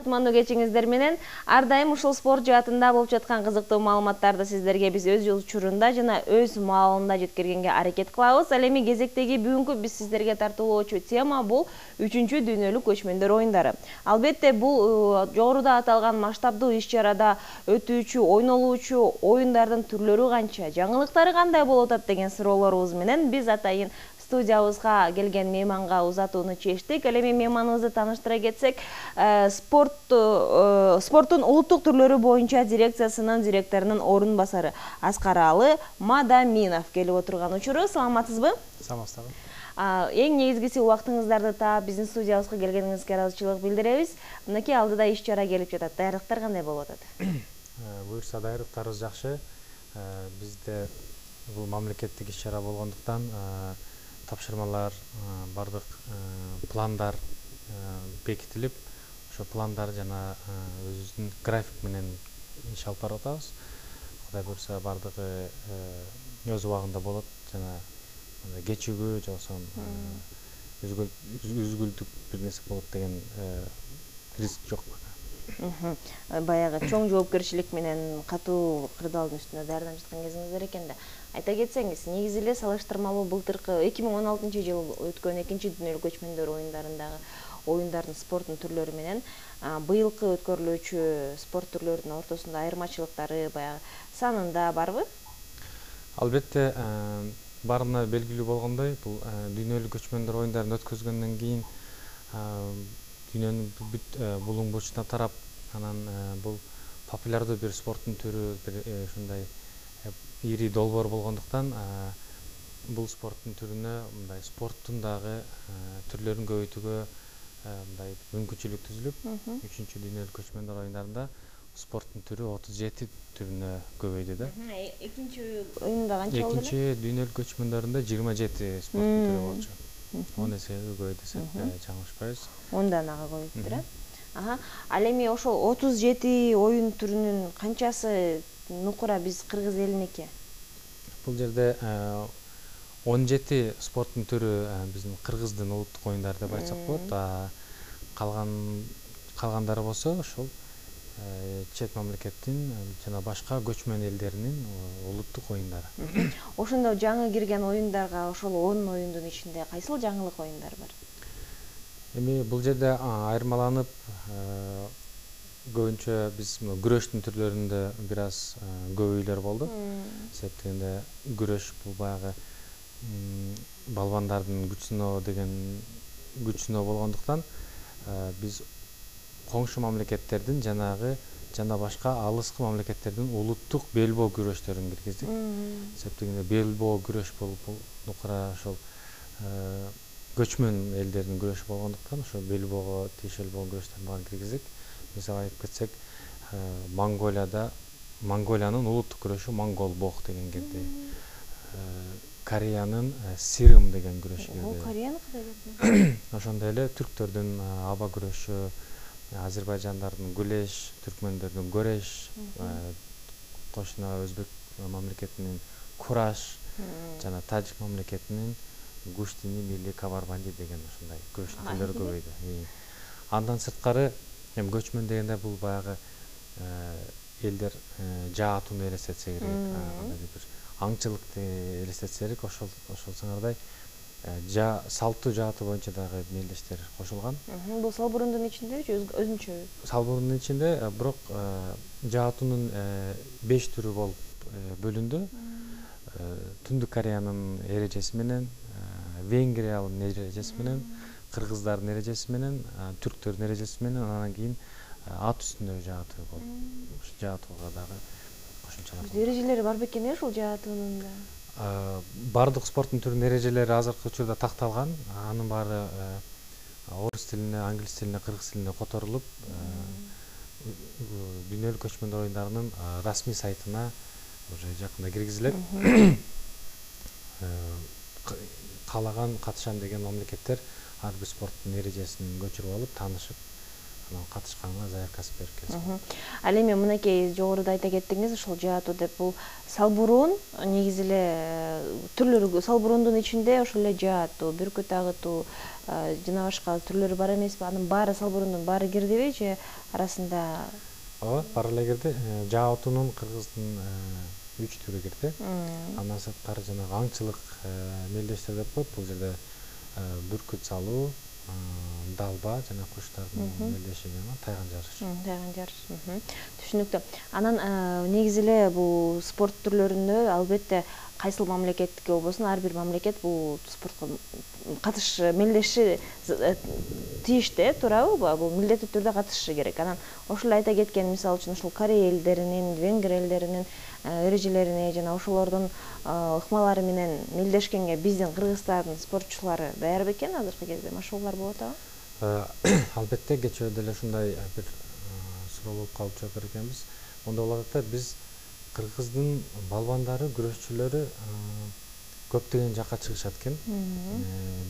Кутмандуу кечиңиздер менен ар дайым ушул спорт жаатында болуп жаткан кызыктуу маалыматтарды сиздерге биз өз учурунда жана өз маалында жеткиргенге аракет кылабыз. Ал эми кезектеги бүгүнкү биз сиздерге тартуулоочу тема бул 3-чү дүйнөлүк көчмөндөр оюндары. Албетте бул жогоруда аталган масштабдуу иш-чарада өтүүчү, ойнолуучу оюндардын түрлөрү канча, жаңылыктары кандай болуп атат деген суроолорубуз менен биз атайын студиябызга келген мейманга узатууну чечтик. Ал эми мейманыбызды тааныштыра кетсек, спорттун улуттук түрлөрү боюнча дирекциясынын директорунун орун басары Аскаралы Мадаминов келип отурган учуру. Саламатсызбы? Саламатсызбы. Эң негизгиси убактыңыздарды таап биздин студиябызга келгениңизге ыраазычылык билдиребиз. Мынакей алдыда иш-чара келип жатат. Даярдыктар кандай болуп атат? Буюрса даярдыктарыбыз жакшы. Бизде бул мамлекеттик иш-чара болгондуктан тапшырмалар, бардык пландар бекитилип, ошо пландар жана өзүбүздүн график менен иш алып барып атабыз. Кудай буйрса бардыгы өз убагында болот жана кечигүү же болбосо үзгүлтүк бир нерсе болот деген риск жок. Баягы чоң жоопкерчилик менен катуу кырдаалдын үстүнө даярданып жаткан кезиңиздер экен да. Айта кетсеңиз, негизи эле салыштырмалуу былтыркы 2016-жылы өткөн 2-чү дүйнөлүк көчмөндөр оюндарындагы оюндардын спорттун түрлөрү менен быйылкы өткөрүлүүчү спорт түрлөрүнүн ортосунда айырмачылыктары баягы санында барбы? Албетте, барына белгилүү болгондой, бул дүйнөлүк көчмөндөр оюндарын өткөзгөндөн кийин дүйнөнүн бүт булуң бурчуна тарап, анан бул популярдуу бир спорттун түрү, бир ушундай ири долбоор болгондуктан бул спорттун түрүнө мындай спорттун дагы түрлөрүн көбөйтүүгө мындай мүмкүнчүлүк түзүлүп, 3-чү дүйнөлүк көчмөндөр оюндарында спорттун түрү 37 түрүнө көбөйдү да. Экинчи оюнда канча болду? Экинчи дүйнөлүк көчмөндөрүндө 27 спорттун түрү болчу. 10 эсеге көбөйдү десек жаңылышпайбыз. 10дан ага көбөйүптүр, Ал эми ошол 37 оюн түрүнүн канчасы нукура биз кыргыз элиники? Бул жерде 17 спорттун түрү биздин кыргыздын улуттук оюндары деп айтсак болот. Калгандары болсо ошол чет мамлекеттин жана башка көчмөн элдеринин улуттук оюндары. Ошондо жаңы кирген оюндарга ошол 10 оюндун ичинде кайсыл жаңылык оюндар бар? Эми бул жерде айырмаланып көбүнчө биз күрөштүн түрлөрүндө бир аз көбөйлөр болду. Себеп дегенде күрөш бул баягы балбандардын күч сыноо болгондуктан биз коңшу мамлекеттердин жана башка алыскы мамлекеттердин улуттук белбоо күрөштөрүн киргиздик. Себеп дегенде белбоо күрөш бул нукура ошол көчмөн элдердин күрөшү болгондуктан ошо белбоого тиешелүү болгон күрөштөрдүн баарын киргиздик. Мисалга айтып кетсек, Монголиянын улуттук күрөшү монгол бог деген кирди. Кореянын сирым деген күрөшү кирди. Кореяныкы да кирди. Ошондой эле түрктөрдүн аба күрөшү, азербайжандардын гулеш, түркмөндөрдүн гореш, кошуна өзбек мамлекетинин кураш жана тажик мамлекетинин гуштини милли кабарбанди деген ошондой күрөштүн түрлөрү көбөйдү. Андан сырткары эми көчмөн дегенде бул баягы элдер жаатууну элестетсе керек, бир аңчылыкты элестетсе керек, ошол сыңардай салттуу жааты боюнча дагы мелдештер кошулган. Бул Салбурундун ичиндеби, өзүнчөбү? Салбурундун ичинде, бирок жаатунун 5 түрү болуп бөлүндү. Түндүк Кореянын эрежеси менен, Венгриянын эрежеси менен, кыргыздардын эрежеси менен, түрктөрдүн эрежеси менен, анан кийин ат үстүндөгү жааты болуп, ушу жаатууга дагы кошумчалар. Эрежелери бар бекен ушул жаатунун да? Бардык спорттун түрүнүн эрежелери азыркы учурда такталган. Анын баары орус тилине, англис тилине, кыргыз тилине которулуп, дүйнөлүк көчмөндөр оюндарынын расмий сайтына уже жакында киргизилет. Каалаган катышам деген мамлекеттер ар бир спорттун эрежесин көчүрүп алып, таанышып, анан катышканга заявкасы берип келишкен. Ал эми мынакей жогоруда айта кеттиңиз, ушул жаатуу деп бул салбурун негизи эле түрлөрү, салбурундун ичинде ошол эле жаатуу, бүркүт агытуу жана башка түрлөрү бар эмеспи? Анын баары салбурундун баары кирдиби же арасында? Ооба, баары эле кирди. Жаатуунун кыргыздын 3 түрү кирди. Андан сырткары жанагы аңчылык мелдештер деп коет. Бул жерде бүркүт салуу, далба жана куштардын мелдеши жана тайган жарыш. Тайган жарыш. Түшүнүктүү. Анан негизи эле бул спорт түрлөрүндө албетте кайсыл мамлекеттики болбосун, ар бир мамлекет бул спортко мелдеши тийиштүү, туурабы? Бул милдеттүү түрдө катышышы керек. Анан ошол айта кеткен, мисалы үчүн ушул Корея элдеринин, Венгрия элдеринин эрежелерине жана ошолордун ыкмалары менен мелдешкенге биздин Кыргызстандын спортчулары даяр бекен азыркы кезде? Машыгуулар болот абы? Албетте, кечээ деле ушундай бир суроо болуп калып жатыр экенбиз. Онда болот да, биз Кыргыздын балбандары, күрөшчүлөрү көптөгөн жакка чыгышат экен.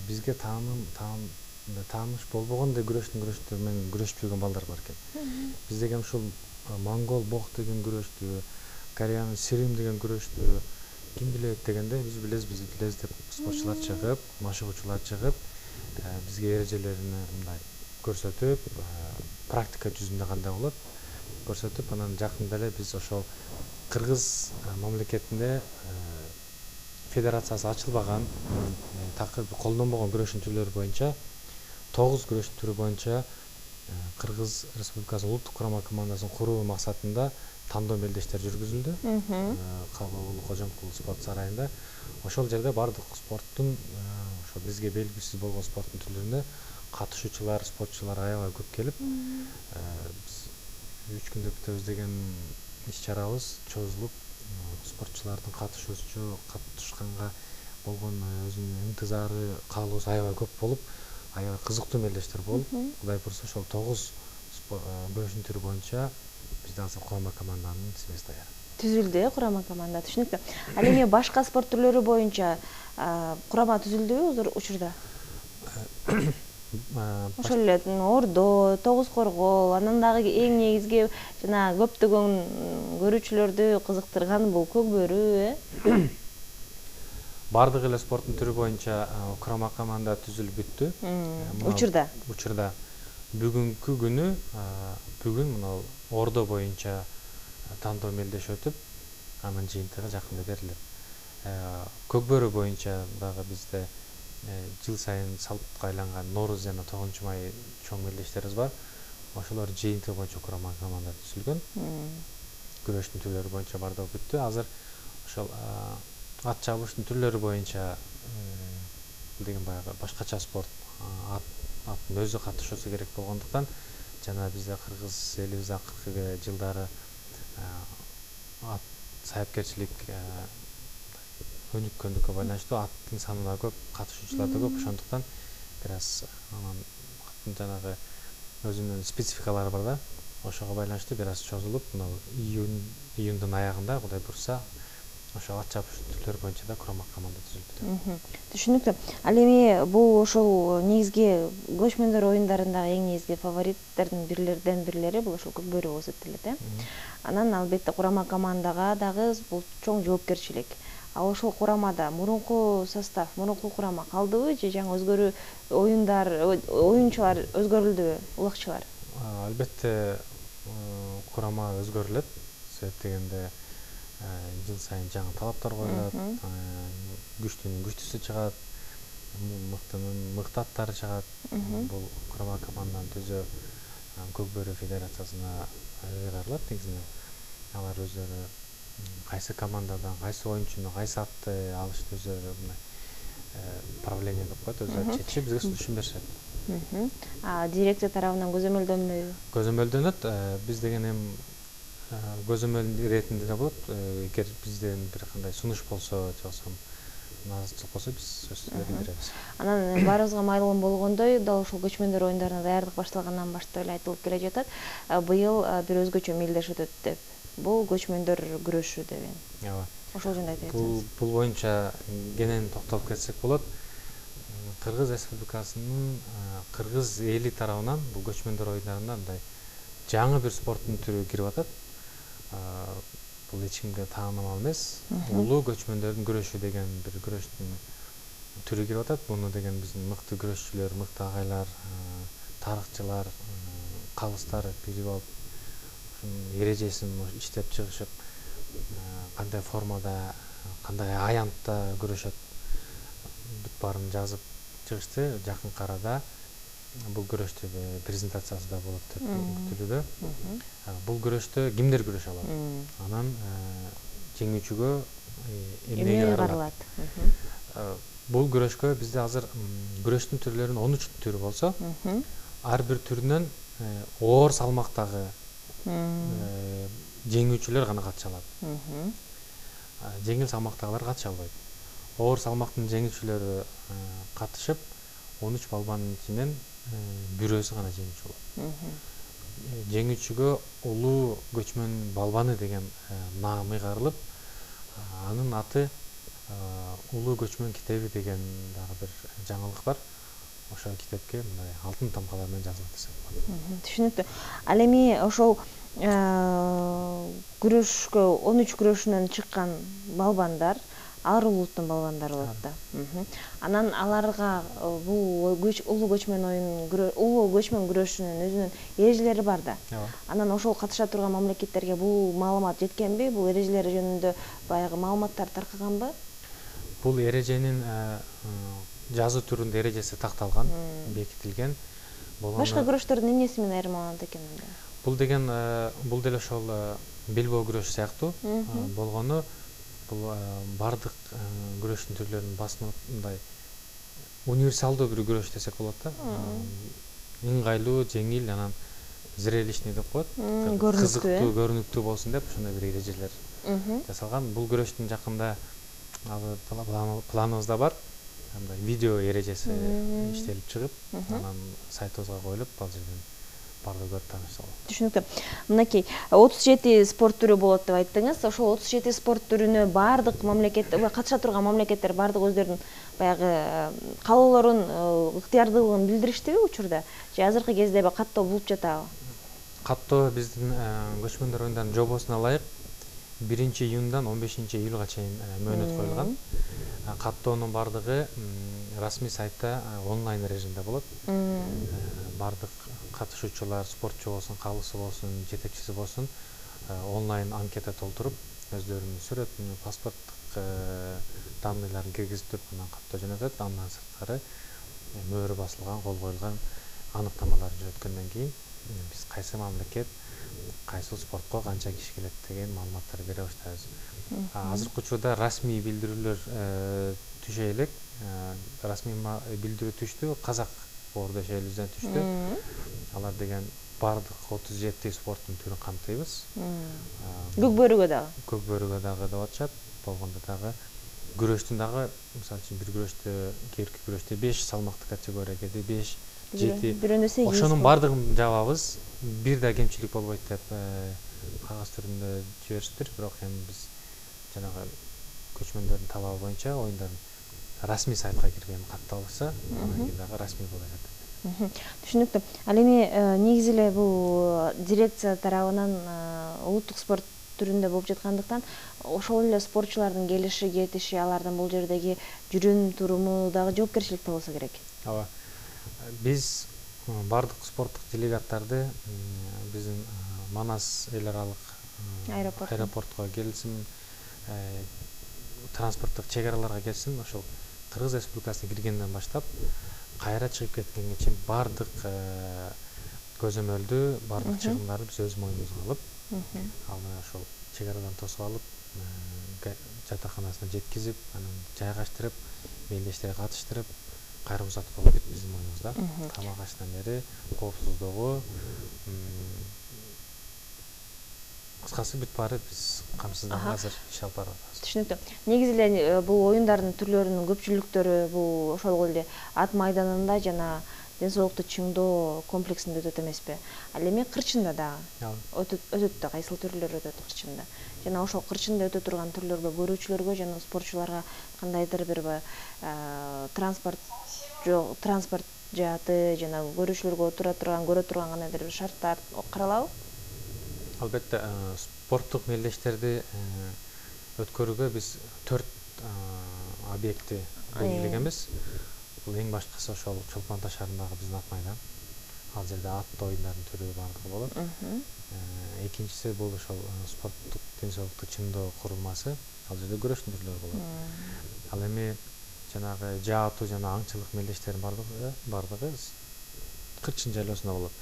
Бизге тааныш болбогондой күрөштөр менен күрөшүп жүргөн балдар бар экен. Биз деген ушул монгол бок деген күрөштү, Кореянын сирим деген күрөштү ким билет дегенде биз билебиз деп спортчулар чыгып, машыгуучулар чыгып, бизге эрежелерин мындай көрсөтүп, практика жүзүндө кандай болот көрсөтүп, анан жакында эле биз ошол Кыргыз мамлекетинде федерациясы ачылбаган, такыр колдонбогон күрөшүн түрлөрү боюнча 9 күрөшүн түрү боюнча Кыргыз Республикасынын улуттук курама командасын куруу максатында тандоо мелдештер жүргүзүлдү. Кожомкул спорт сарайында. Ошол жерде бардык спорттун, ошо бизге белгисиз болгон спорттун түрлөрүнө катышуучулар, спортчулар аябай көп келип, биз 3 күндүк өздөгөн иш-чарабыз чозулуп, спортчулардын катышканга болгон өзүнүн интизары, каалоосу аябай көп болуп, аябай кызыктуу мелдештер болуп, Кудай буйрса ошол 9 күрөшүн түрү боюнча бизде азыр курама команданын тизмеси даяр. Түзүлдү, курама команда, түшүнүктүү. Ал эми башка спорт түрлөрү боюнча курама түзүлдүбү учурда? Ошол эле ордо, тогуз коргоо, анан дагы эң негизги жана көптөгөн көрүүчүлөрдү кызыктырган бул көкбөрү, Бардык эле спорттун түрү боюнча курама команда түзүлүп бүттү. Учурда. Бүгүнкү күнү, бүгүн мына ордо боюнча тандоо мелдеш өтүп, анын жыйынтыгы жакында берилет. Көкбөрү боюнча дагы бизде жыл сайын салтка айланган Нооруз жана 9-май чоң мелдештерибиз бар. Ошолор жыйынтыгы боюнча курама команда түзүлгөн. Күрөштүн түрлөрү боюнча бардыгы бүттү. Азыр ошол ат чабыштын түрлөрү боюнча деген баягы башкача спорт, аттын өзү катышуусу керек болгондуктан, жана бизде Кыргыз элибиз акыркы жылдары ат сайапкерчилик өнүккөндүккө байланыштуу аттын саны да көп, катышуучулар да көп, ошондуктан бир аз анан аттын жанагы өзүнүн спецификалары бар да, ошого байланыштуу бир аз чозулуп, мына июндун аягында Кудай буйрса ошол ат чабыш түрлөрү боюнча да курама команда түзүлүп. Түшүнүктүү. Ал эми бул ошол негизги көчмөндөр оюндарындагы эң негизги фавориттердин бирлери бул ошол көкбөрү болуп эсептелет, Анан албетте курама командага дагы бул чоң жоопкерчилик. А ошол курамада мурунку состав, мурунку курама калдыбы же жаңы өзгөрүү оюнчулар өзгөрүлдүбү, улакчылар? Албетте курама өзгөрүлөт. Себеп дегенде жыл сайын жаңы талаптар коюлат, күчтүнүн күчтүүсү чыгат, мыктынын мыкты аттары чыгат. Бул курама команданы түзөө Көкбөрү федерациясына кайрылат негизинен. Алар өздөрү кайсы командадан, кайсы оюнчуну, кайсы атты алышты өздөрү правление деп коет, өздөрү чечип, бизге сунуш беришет. Директор тарабынан көзөмөлдөнбөйбү? Көзөмөлдөнөт. Биз деген эми көзөмөл иретинде да болот. Эгер бизден бир кандай сунуш болсо, жоксо наазычылык болсо, биз сөзсүз билдиребиз. Анан баарыбызга маалым болгондой, дал ушул көчмөндөр оюндарына даярдык башталгандан баштап эле айтылып келе жатат. Быйыл бир өзгөчө мелдеш өтөт деп. Бул көчмөндөр күрөшү деп. Ооба. Ошол жөнүндө айтып жатсаңыз. Бул боюнча кенен токтолуп кетсек болот. Кыргыз Республикасынын кыргыз эли тарабынан бул көчмөндөр оюндарына мындай жаңы бир спорттун түрү кирип атат. Бул эч кимге таанымал эмес. Улуу көчмөндөрдүн күрөшү деген бир күрөштүн түрү кирип атат. Буну деген биздин мыкты күрөшчүлөр, мыкты агайлар, тарыхчылар, калыстар бирип алып, эрежесин иштеп чыгышып, кандай формада, кандай аянтта күрөшөт, бүт баарын жазып чыгышты. Жакынкы арада бул күрөштү презентациясы да болот деп күтүлүүдө. Бул күрөштө кимдер күрөшө алат? Анан жеңүүчүгө эмне каралат? Бул күрөшкө бизде азыр күрөштүн түрлөрүнүн 13 түрү болсо, ар бир түрүнөн оор салмактагы жеңүүчүлөр гана катыша алат. Жеңил салмактагылар катыша албайт. Оор салмактын жеңүүчүлөрү катышып, 13 балбандын ичинен бирөөсү гана жеңүүчү болот. Жеңүүчүгө улуу көчмөн балбаны деген наам ыйгарылып, анын аты улуу көчмөн китеби деген дагы бир жаңылык бар. Ошол китепке мындай алтын тамкалар менен жазылат десек болот. Түшүнүктүү. Ал эми ошол күрөшкө 13 күрөшүнөн чыккан балбандар ар улуттун балбандары болот да. Анан аларга бул улуу көчмөн күрөшүнүн өзүнүн эрежелери бар да. Анан ошол катыша турган мамлекеттерге бул маалымат жеткенби? Бул эрежелери жөнүндө баягы маалыматтар таркаганбы? Бул эреженин жазуу түрүндө эрежеси такталган, бекитилген. Башка күрөштөрдүн эмнеси менен айырмаланат экен анда? Бул деген бул деле ошол белбоо күрөшү сыяктуу болгону, бул бардык күрөштүн түрлөрүнүн басынып мындай универсалдуу бир күрөш десек болот да. Ыңгайлуу, жеңил, анан зрелищный деп коет. Кызыктуу, көрүнүктүү болсун деп ошондой бир эрежелер жасалган. Бул күрөштүн жакында планыбызда бар. Видео эрежеси иштелип чыгып, анан сайтыбызга коюлуп, ал жерден бардыгы көрүп таанышса болот. Түшүнүктүү. Мынакей 37 спорт түрү болот деп айттыңыз. Ошол 37 спорт түрүнө бардык мамлекет, катыша турган мамлекеттер бардык өздөрүнүн баягы каалоолорун, ыктыярдуулугун билдириштиби учурда? Же азыркы кезде каттоо болуп жатабы? Каттоо биздин көчмөндөр оюндарынын жобосуна ылайык 1-июндан 15-июлга чейин мөөнөт коюлган. Каттоонун бардыгы расмий сайтта онлайн режимде болот. Бардык катышуучулар, спортчу болсун, калысы болсун, жетекчиси болсун, онлайн анкета толтуруп, өздөрүнүн сүрөтүн, паспорттук данныйларын киргизип туруп, анан каттоо жөнөтөт. Андан сырткары мөөрү басылган, кол коюлган аныктамаларын жөнөткөндөн кийин биз кайсы мамлекет, кайсыл спортко канча киши келет деген маалыматтарды бере баштайбыз. Азыркы учурда расмий билдирүүлөр түшө элек. Расмий билдирүү түштү, казак бордошелибизден түштү. Алар деген бардык 37 спорттун түрүн камтыйбыз. Көкбөрүгө дагы? Көкбөрүгө дагы деп атышат. Болгондо дагы күрөштүн дагы, мисалы үчүн бир күрөштө, кээки күрөштө 5 салмактуу категория кирди, 5, 7. Бирөндө 8. Ошонун бардыгын жабабыз. Бир да кемчилик болбойт деп кагаз түрүндө жибериптир. Бирок эми биз жанагы көчмөндөрдүн талабы боюнча оюндардын расмий сайтка кирип катталса, анан кийин дагы расмий болот. Түшүнүктүү. Ал эми негизи эле бул дирекция тарабынан улуттук спорт түрүндө болуп жаткандыктан, ошол эле спортчулардын келиши, кетиши, алардын бул жердеги жүрүм туруму дагы жоопкерчиликте болсо керек. Ооба. Биз бардык спорттук делегаттарды биздин Манас эл аралык аэропортко келсин, транспорттук чек араларга келсин, ошол Кыргыз Республикасына киргенден баштап кайра чыгып кеткенге чейин бардык көзөмөлдү, бардык чыгымдарды биз өз мойнубузга алып, аны ошол чек арадан тосуп алып, жатаканасына жеткизип, анан жайгаштырып, мелдештерге катыштырып, кайра узатып алып бүт биздин мойнубузда. Тамак ашынан бери коопсуздугу, кыскасы бүт баары биз камсыздап азыр иш алып барып атабыз. Түшүнүктүү. Негизи эле бул оюндардын түрлөрүнүн көпчүлүктөрү бул ошол эле ат майданында жана ден соолукту чыңдоо комплексинде өтөт эмеспи? Ал эми кырчында дагы өтөт да, кайсыл түрлөр өтөт кырчында? Жана ошол кырчында өтө турган түрлөргө көрүүчүлөргө жана спортчуларга кандайдыр бир транспорт жок транспорт жааты жана көрүүчүлөргө отура турган, көрө турган кандайдыр бир шарттар каралабы? Албетте, спорттук мелдештерди өткөрүүгө биз 4 объекти белгилегенбиз. Бул эң башкысы ошол Чолпон Ата шаарындагы биздин ат майдан. Ал жерде ат оюндардын түрү бардыгы болот. Экинчиси бул ошол спорттук ден соолукту чыңдоо курулмасы. Ал жерде күрөштүн түрлөрү болот. Ал эми жанагы жаатуу жана аңчылык мелдештердин бардыгы Кырчын жайлоосунда болот.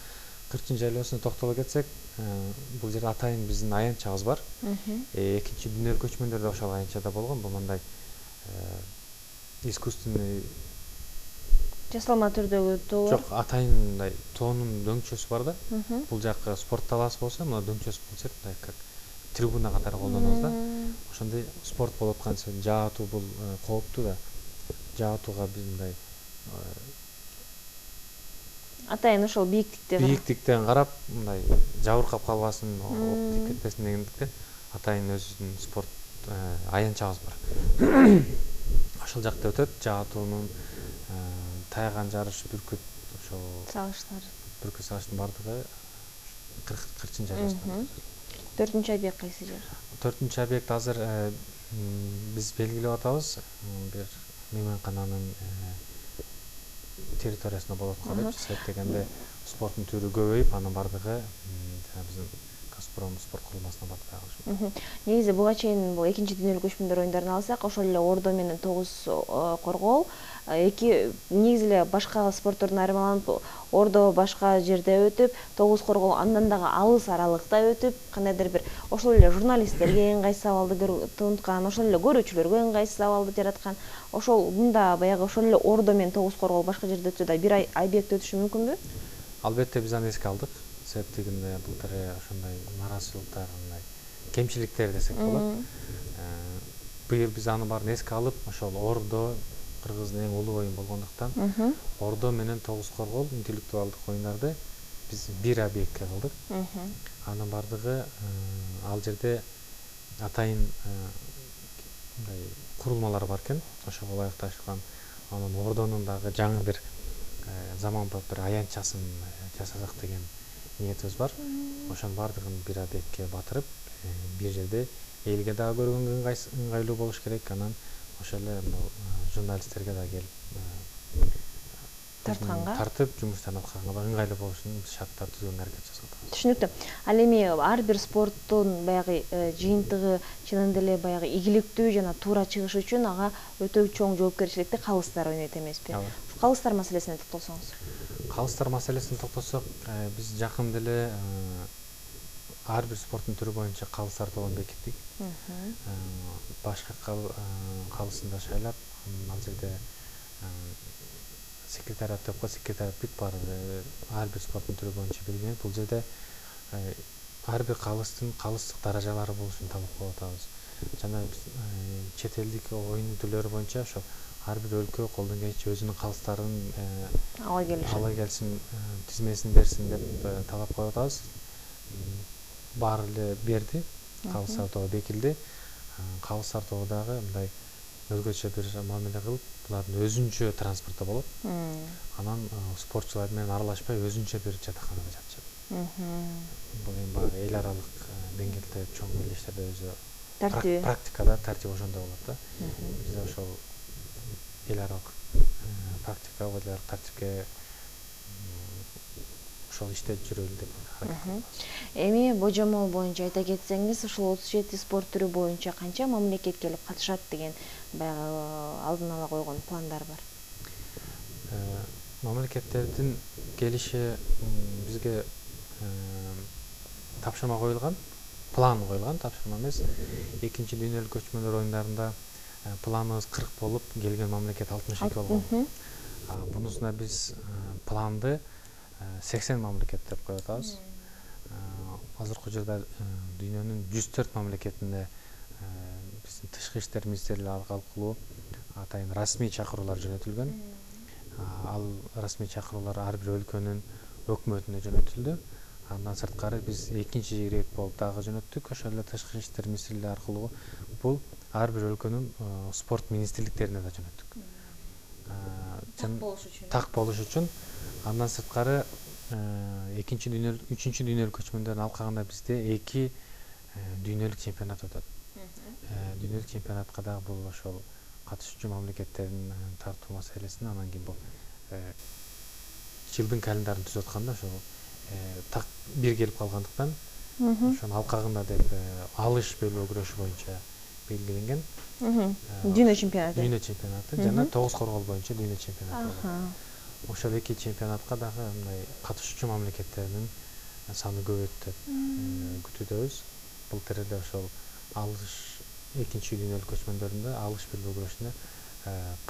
Кырчын жайлоосуна токтоло кетсек, бул жерде атайын биздин аянтчабыз бар. Экинчи дүйнөлүк көчмөндөрдө ошол аянтчада болгон. Бул мындай искусственный жасалма түрдөгү тоо? Жок, атайын мындай тоонун дөңчөсү бар да. Бул жакы спорт талаасы болсо, мына дөңчөсү болсо, мындай как трибуна катары колдонобуз да. Ошондой спорт болуп аткан жаатуу бул кооптуу да. Жаатууга биз мындай атайын ошол бийиктиктен карап, мындай жабыркап калбасын, тип кетпесин дегендиктен атайын өзүнүн спорт аянтчабыз бар. Ошол жакта өтөт, жаатуунун таяган жарыш, бүркүт, ошол бүркүт салыштын бардыгы Кырчын жайлоосунда. 4-чү объект кайсы жер? 4-чү объект азыр биз белгилеп атабыз. Бир мейманкананын территориясында болот го деп эсептегенде спорттун түрү көбөйүп, анын бардыгы биздин Газпром спорт курулмасына барып калышы. Негизи буга чейин бул экинчи дүйнөлүк көчмөндөр оюндарын алсак, ошол эле ордо менен тогуз коргоол, эки негизи эле башка спорттордон айырмаланып, ордо башка жерде өтүп, тогуз коргоол андан дагы алыс аралыкта өтүп, кандайдыр бир ошол эле журналисттерге ыңгайсыз абалды туунаткан, ошол эле көрүүчүлөргө ыңгайсыз абалды жараткан. Ошол мында баягы ошол эле ордо менен тогуз коргоол башка жерде өтсө да бир объект өтүшү мүмкүнбү? Албетте биз аны эске алдык. Себептегенде былтыр ошондой нараазычылыктар, кемчиликтер десек болот. Быйыл биз аны баарын эске алып, ошол ордо Кыргыздын эң улуу оюн болгондуктан, ордо менен тогуз коргоол интеллектуалдык оюндарды биз бир объектке кылдык. Анын бардыгы ал жерде атайын мындай курулмалар бар экен, ошого ылайыкташкан. Анын ордонун дагы жаңы бир заманбап бир аянтчасын жасасак деген ниетибиз бар. Ошонун бардыгын бир объектке батырып, бир жерде элге дагы көргөнгө ыңгайлуу болуш керек. Анан ошол эле журналисттерге да келип тартып жумуштарын аткарганга ыңгайлуу болушун шарттар түзгөнгө аракет жасап атабыз. Түшүнүктүү. Ал эми ар бир спорттун баягы жыйынтыгы чынында эле баягы ийгиликтүү жана туура чыгышы үчүн ага өтө чоң жоопкерчиликти калыстар ойнойт эмеспи? Калыстар маселесине токтолсоңуз. Калыстар маселесине токтолсок, биз жакында эле ар бир спорттун түрү боюнча калыстар тобун бекиттик. Башкы калысында шайлап, ал жерде секретариат деп коет, секретариат бүт бар ар бир спорттун түрү боюнча белгиленет. Бул жерде ар бир калыстын калыстык даражалары болушун талап кылып атабыз. Жана чет элдик оюн түрлөрү боюнча ошо ар бир өлкө колдон келишинче өзүнүн калыстарын ала келсин, тизмесин берсин деп талап коюп атабыз. Баары эле берди, калыстар тобу бекилди. Калыстар тобу дагы мындай өзгөчө бир мамиле кылып, булардын өзүнчө транспорту болот. Анан спортчулар менен аралашпай өзүнчө бир жатаканада жатышат. Бул эми баягы эл аралык деңгээлде чоң мелдештерде өзү практикада тартип ошондой болот да. Бизде ошол эл аралык практика, эл аралык тартипке ошол иштеп жүрөлү деп аракет кылабыз. Эми божомол боюнча айта кетсеңиз, ошол 37 спорт түрү боюнча канча мамлекет келип катышат деген баягы алдын ала койгон пландар бар? Мамлекеттердин келиши бизге тапшырма коюлган, план коюлган, тапшырма эмес. Экинчи дүйнөлүк көчмөндөр оюндарында планыбыз 40 болуп, келген мамлекет 62 болгон. Бунусуна биз планды 80 мамлекет деп коюп атабыз. Азыркы учурда дүйнөнүн 104 мамлекетинде биздин тышкы иштер министрлиги аркылуу атайын расмий чакыруулар жөнөтүлгөн. Ал расмий чакыруулар ар бир өлкөнүн өкмөтүнө жөнөтүлдү. Андан сырткары биз экинчи ирет болуп дагы жөнөттүк. Ошол эле тышкы иштер министрлиги аркылуу бул ар бир өлкөнүн спорт министрликтерине да жөнөттүк. так болуш үчүн. Андан сырткары үчүнчү дүйнөлүк көчмөндөрдүн алкагында бизде 2 дүйнөлүк чемпионат өтөт. Дүйнөлүк чемпионатка дагы бул ошол катышуучу мамлекеттердин тартуу маселесин, анан кийин бул жылдын календарын түзүп атканда ошол так бир келип калгандыктан ошонун алкагында деп алыш белбөө күрөшү боюнча белгиленген. Дүйнө чемпионаты. Дүйнө чемпионаты жана тогуз коргол боюнча дүйнө чемпионаты болот. Ошол 2 чемпионатка дагы мындай катышуучу мамлекеттердин саны көбөйт деп күтүүдөбүз. Былтыр эле ошол алыш 2 дүйнөлүк көчмөндөрүндө алыш белбөө күрөшүнө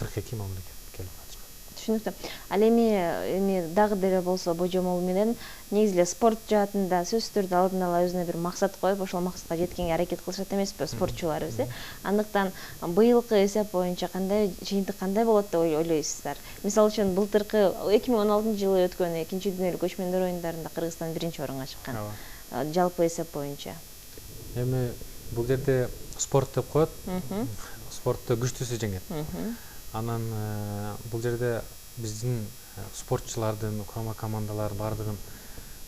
42 мамлекет келип катышкан. Түшүнүктүү. Ал эми дагы деле болсо божомол менен негизи эле спорт жаатында сөзсүз түрдө алдын ала өзүнө бир максат коюп, ошол максатка жеткенге аракет кылышат эмеспи спортчуларыбыз, Андыктан быйылкы эсеп боюнча кандай жыйынтык кандай болот деп ойлойсуздар? Мисалы үчүн былтыркы 2016-жылы өткөн 2 дүйнөлүк көчмөндөр оюндарында Кыргызстан 1-орунга чыккан. Жалпы эсеп боюнча. Эми бул жерде спорт деп коет. Спортто күчтүүсү жеңет. Анан бул жерде биздин спортчулардын, құрама командалар бардығын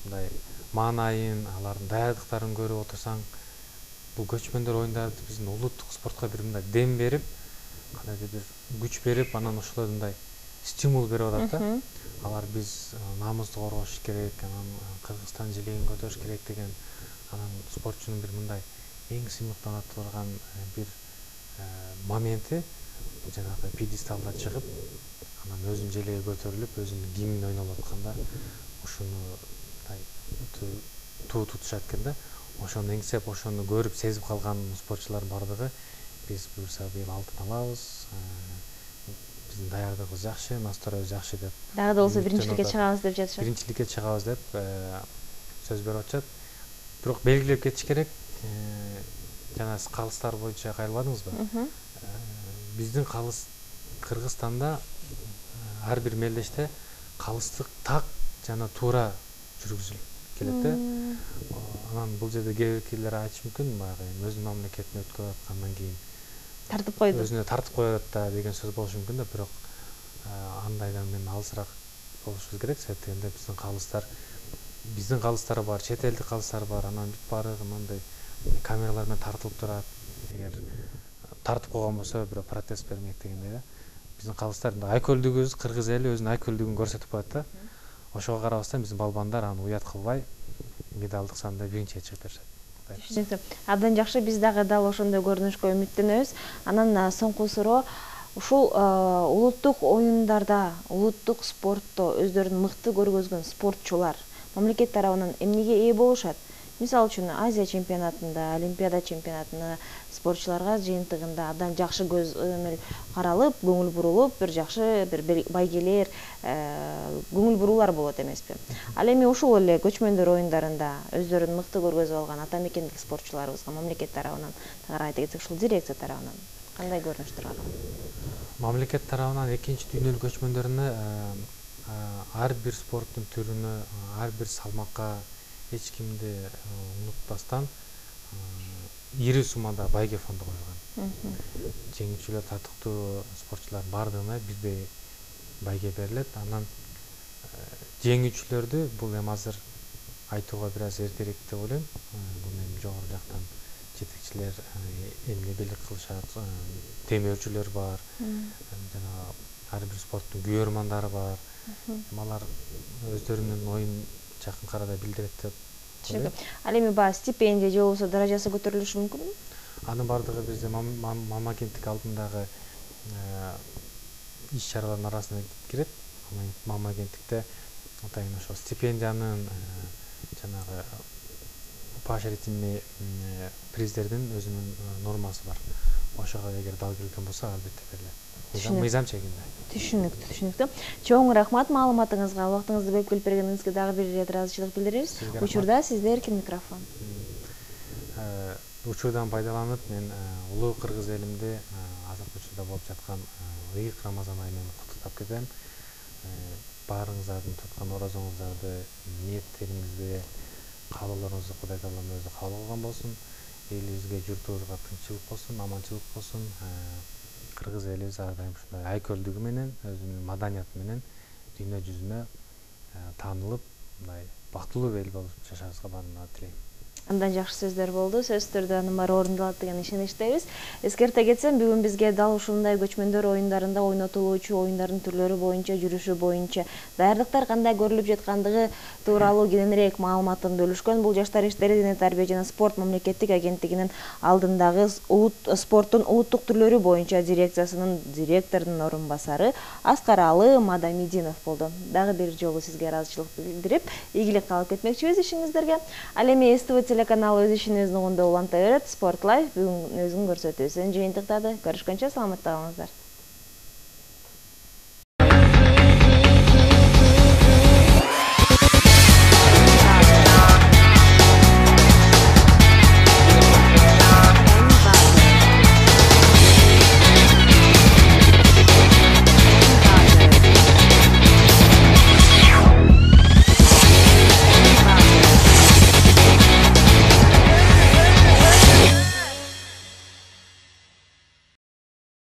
мындай маанайын, алардын даярдыктарын көрүп отурсаң, бул көчмөндөр оюндарды биздин улуттук спортко бир мындай дем берип, кандайдыр бир күч берип, анан ошолор мындай стимул берип атат да. Алар биз намысту коргош керек, анан Кыргызстан желегин көтөрүш керек деген, анан спортчунун бир мындай эң сыймыктана турган бир моменти жанагы пьедесталда чыгып, анан өзүнүн желеги көтөрүлүп, өзүнүн гимни ойнолуп атканда ошону туу тутушат экен да. Ошону эңсеп, ошону көрүп, сезип калган спортчулар бардыгы биз буюрса быйыл алтын алабыз, биздин даярдыгыбыз жакшы, настроебуз жакшы деп. Дагы да болсо биринчиликке чыгабыз деп жатышат. Биринчиликке чыгабыз деп сөз берип атышат. Бирок белгилеп кетиш керек, жана сиз калыстар боюнча кайрылбадыңызбы? Биздин калыс Кыргызстанда ар бир мелдеште калыстык так жана туура жүргүзүлүп келет да. Анан бул жерде кээ биркилер айтышы мүмкүн, баягы өзүнүн мамлекетине өткөрүп аткандан кийин тартып койду. Өзүнө тартып коет да деген сөз болушу мүмкүн да, бирок андайдан мен алысыраак болушубуз керек. Себеп дегенде биздин калыстар бар, чет элдик калыстар бар, анан бүт баары мындай камералар менен тартылып турат. Эгер тартып койгон болсо бирөө протест бермек дегендей да. Биздин калыстар айкөлдүгүбүз, кыргыз эли өзүнүн айкөлдүгүн көрсөтүп коет да. Ошого карабастан биздин балбандар аны уят кылбай медалдык санда биринчиге чыгып беришет. Түшүнүктүү. Абдан жакшы, биз дагы дал ошондой көрүнүшкө үмүттөнөбүз. Анан соңку суроо, ушул улуттук оюндарда, улуттук спортто өздөрүн мыкты көргөзгөн спортчулар мамлекет тарабынан эмнеге ээ болушат? Мисалы үчүн Азия чемпионатында, Олимпиада чемпионатында спортчуларга жыйынтыгында абдан жакшы көз каралып, көңүл бурулуп, бир жакшы бир байгелер, көңүл буруулар болот эмеспи? Ал эми ушул эле көчмөндөр оюндарында өздөрүн мыкты көргөзүп алган ата мекендик спортчуларыбызга мамлекет тарабынан, айта кетсек, ушул дирекция тарабынан кандай көрүнүштөр алган? Мамлекет тарабынан 2 дүйнөлүк көчмөндөрүнө ар бир спорттун түрүнө, ар бир салмакка эч кимди унутпастан ири суммада байге фонду коюлган. Жеңүүчүлөр, татыктуу спортчулар бардыгына бирдей байге берилет. Анан жеңүүчүлөрдү бул эми азыр айтууга бир аз эртерээк деп ойлойм. Бул эми жогору жактан жетекчилер эмне белек кылышат, темөөрчүлөр бар, жана ар бир спорттун күйөрмандары бар. Алар өздөрүнүн оюн жакын арада билдирет деп. Ал эми баягы стипендия же болбосо даражасы көтөрүлүшү мүмкүнбү? Анын бардыгы бизде мамагенттик алдындагы иш-чаралардын арасына кирет. Мамагенттикте атайын ошо стипендиянын жанагы поощрительный приздердин өзүнүн нормасы бар. Ошого эгер дал келген болсо албетте берилет. Мыйзам чегинде. Түшүнүктүү. Чоң рахмат маалыматыңызга, убактыңызды бөлүп келип бергениңизге дагы бир ирет ыраазычылык билдиребиз. Учурда сизде эркин микрофон. Учурдан пайдаланып, мен улуу кыргыз элимди азыркы учурда болуп жаткан ыйык Рамазан айы менен куттуктап кетем. Баарыңыздардын туткан оразаңыздарды, ниеттериңизди, каалоолоруңузду Кудай Таалам өзү кабыл кылган болсун. Элибизге, журтубузга тынччылык болсун, аманчылык болсун. кыргыз элибиз ар дайым ушундай айкөлдүгү менен, өзүнүн маданияты менен дүйнө жүзүнө таанылып, мындай бактылуу эл болуп жашашыбызга баардыгына тилейм. Андан жакшы сөздөр болду. Сөзсүз түрдө анын баары орундалат деген ишеничтебиз. Эскерте кетсем, бүгүн бизге дал ушундай көчмөндөр оюндарында ойнотулуучу оюндардын түрлөрү боюнча, жүрүшү боюнча даярдыктар кандай көрүлүп жаткандыгы тууралуу кененирээк маалыматын бөлүшкөн. Бул Жаштар иштери, дене тарбия жана спорт мамлекеттик агенттигинин алдындагы спорттун улуттук түрлөрү боюнча дирекциясынын директорунун орун басары Аскаралы Мадамидинов болду. Дагы бир жолу сизге ыраазычылык билдирип, ийгилик каалап кетмекчибиз ишиңиздерге. Ал эми СТВ телеканалы өз ишин өзүнүн уланта берет. Спорт Лайф бүгүн өзүн көрсөтүүсүн жыйынтыктады. Көрүшкөнчө саламатта калыңыздар.